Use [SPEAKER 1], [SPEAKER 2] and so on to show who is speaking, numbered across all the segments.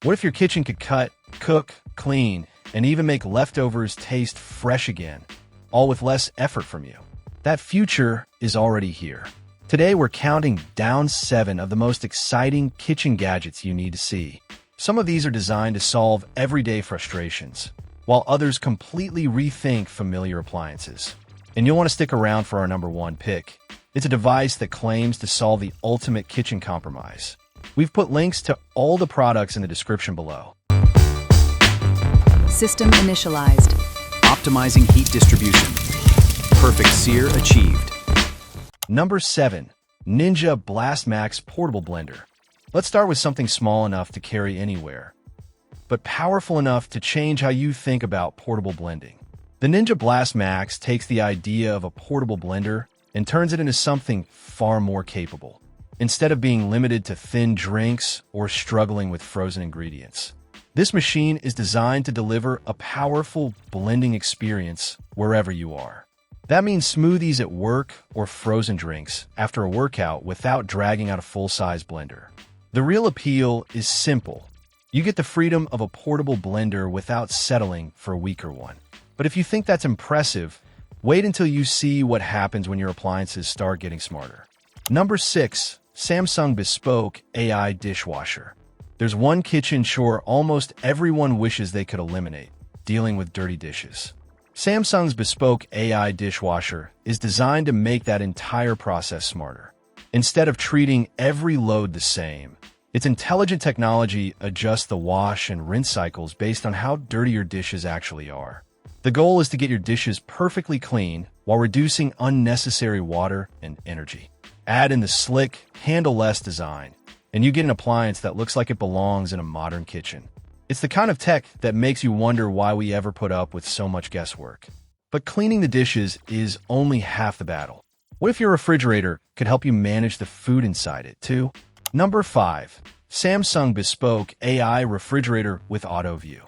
[SPEAKER 1] What if your kitchen could cut, cook, clean, and even make leftovers taste fresh again, all with less effort from you? That future is already here. Today, we're counting down 7 of the most exciting kitchen gadgets you need to see. Some of these are designed to solve everyday frustrations, while others completely rethink familiar appliances. And you'll want to stick around for our number 1 pick. It's a device that claims to solve the ultimate kitchen compromise. We've put links to all the products in the description below.
[SPEAKER 2] System initialized.
[SPEAKER 3] Optimizing heat distribution. Perfect sear achieved.
[SPEAKER 1] Number 7. Ninja Blast Max Portable Blender. Let's start with something small enough to carry anywhere, but powerful enough to change how you think about portable blending. The Ninja Blast Max takes the idea of a portable blender and turns it into something far more capable. Instead of being limited to thin drinks or struggling with frozen ingredients, this machine is designed to deliver a powerful blending experience wherever you are. That means smoothies at work or frozen drinks after a workout without dragging out a full-size blender. The real appeal is simple. You get the freedom of a portable blender without settling for a weaker one. But if you think that's impressive, wait until you see what happens when your appliances start getting smarter. Number 6. Samsung Bespoke AI Dishwasher. There's one kitchen chore almost everyone wishes they could eliminate: dealing with dirty dishes. Samsung's Bespoke AI Dishwasher is designed to make that entire process smarter. Instead of treating every load the same, its intelligent technology adjusts the wash and rinse cycles based on how dirty your dishes actually are. The goal is to get your dishes perfectly clean while reducing unnecessary water and energy. Add in the slick, handle-less design, and you get an appliance that looks like it belongs in a modern kitchen. It's the kind of tech that makes you wonder why we ever put up with so much guesswork. But cleaning the dishes is only half the battle. What if your refrigerator could help you manage the food inside it, too? Number 5. Samsung Bespoke AI Refrigerator with AutoView.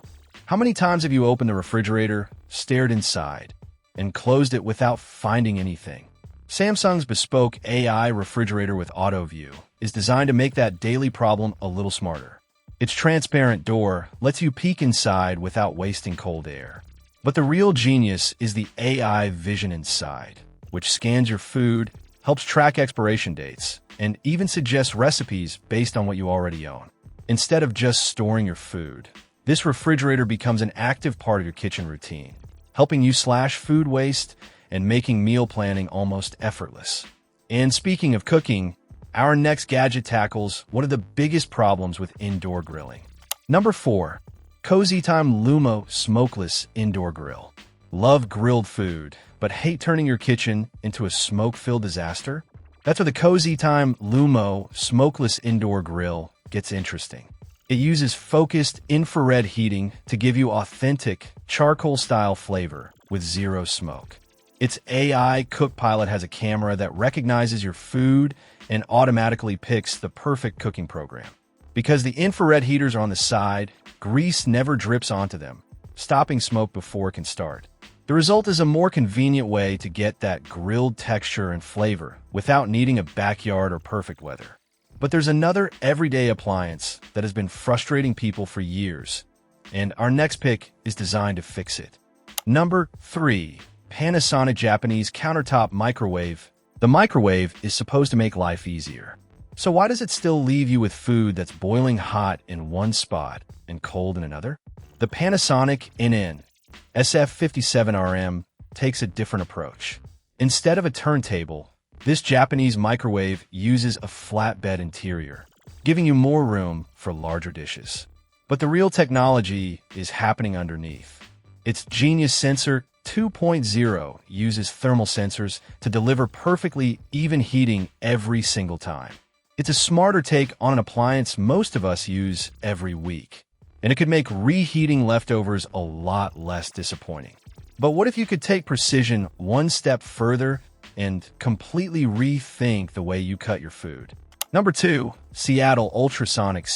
[SPEAKER 1] How many times have you opened the refrigerator, stared inside, and closed it without finding anything? Samsung's Bespoke AI Refrigerator with AutoView is designed to make that daily problem a little smarter. Its transparent door lets you peek inside without wasting cold air. But the real genius is the AI vision inside, which scans your food, helps track expiration dates, and even suggests recipes based on what you already own. Instead of just storing your food, this refrigerator becomes an active part of your kitchen routine, helping you slash food waste and making meal planning almost effortless. And speaking of cooking, our next gadget tackles one of the biggest problems with indoor grilling. Number 4. Cozytime LUMO Smokeless Indoor Grill. Love grilled food, but hate turning your kitchen into a smoke-filled disaster? That's where the Cozytime LUMO Smokeless Indoor Grill gets interesting. It uses focused infrared heating to give you authentic charcoal-style flavor with zero smoke. Its AI Cook Pilot has a camera that recognizes your food and automatically picks the perfect cooking program. Because the infrared heaters are on the side, grease never drips onto them, stopping smoke before it can start. The result is a more convenient way to get that grilled texture and flavor without needing a backyard or perfect weather. But there's another everyday appliance that has been frustrating people for years, and our next pick is designed to fix it. Number 3. Panasonic Japanese Countertop Microwave. The microwave is supposed to make life easier. So why does it still leave you with food that's boiling hot in one spot and cold in another? The Panasonic NN SF57RM takes a different approach. Instead of a turntable, this Japanese microwave uses a flatbed interior, giving you more room for larger dishes. But the real technology is happening underneath. Its Genius Sensor 2.0 uses thermal sensors to deliver perfectly even heating every single time. It's a smarter take on an appliance most of us use every week, and it could make reheating leftovers a lot less disappointing. But what if you could take precision one step further and completely rethink the way you cut your food? Number 2. Seattle Ultrasonics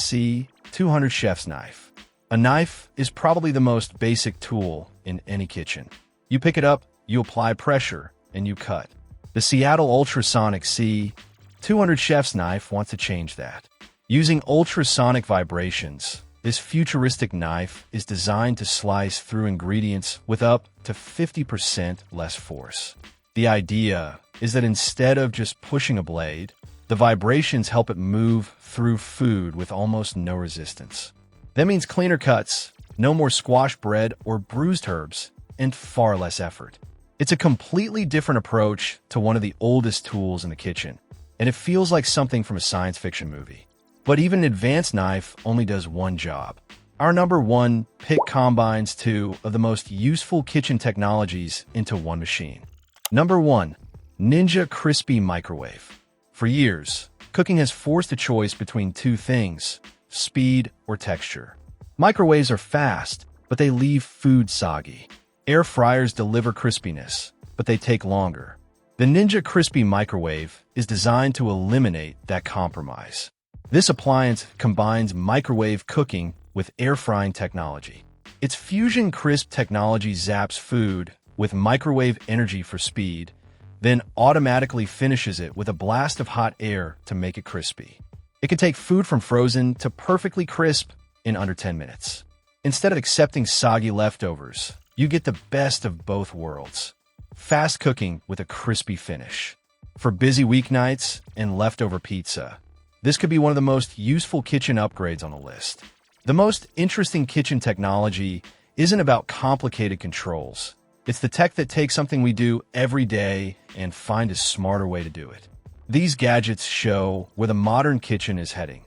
[SPEAKER 1] C200 Chef's Knife. A knife is probably the most basic tool in any kitchen. You pick it up, you apply pressure, and you cut. The Seattle Ultrasonics C200 Chef's Knife wants to change that. Using ultrasonic vibrations, This futuristic knife is designed to slice through ingredients with up to 50% less force. The idea is that instead of just pushing a blade, the vibrations help it move through food with almost no resistance. That means cleaner cuts, no more squash bread or bruised herbs, and far less effort. It's a completely different approach to one of the oldest tools in the kitchen, and it feels like something from a science fiction movie. But even an advanced knife only does one job. Our number one pick combines two of the most useful kitchen technologies into one machine. Number 1. Ninja CRISPi Microwave. For years, cooking has forced a choice between two things: speed or texture. Microwaves are fast, but they leave food soggy. Air fryers deliver crispiness, but they take longer. The Ninja CRISPi Microwave is designed to eliminate that compromise. This appliance combines microwave cooking with air frying technology. Its Fusion Crisp technology zaps food with microwave energy for speed, then automatically finishes it with a blast of hot air to make it crispy. It can take food from frozen to perfectly crisp in under 10 minutes. Instead of accepting soggy leftovers, you get the best of both worlds. Fast cooking with a crispy finish. For busy weeknights and leftover pizza, this could be one of the most useful kitchen upgrades on the list. The most interesting kitchen technology isn't about complicated controls. It's the tech that takes something we do every day and find a smarter way to do it. These gadgets show where the modern kitchen is heading.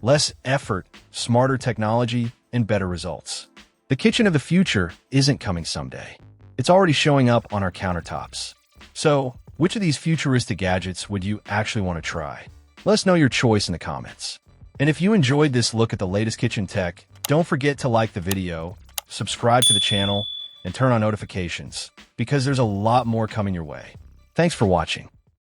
[SPEAKER 1] Less effort, smarter technology, and better results. The kitchen of the future isn't coming someday. It's already showing up on our countertops. So, which of these futuristic gadgets would you actually want to try? Let us know your choice in the comments. And if you enjoyed this look at the latest kitchen tech, don't forget to like the video, subscribe to the channel, and turn on notifications, because there's a lot more coming your way. Thanks for watching.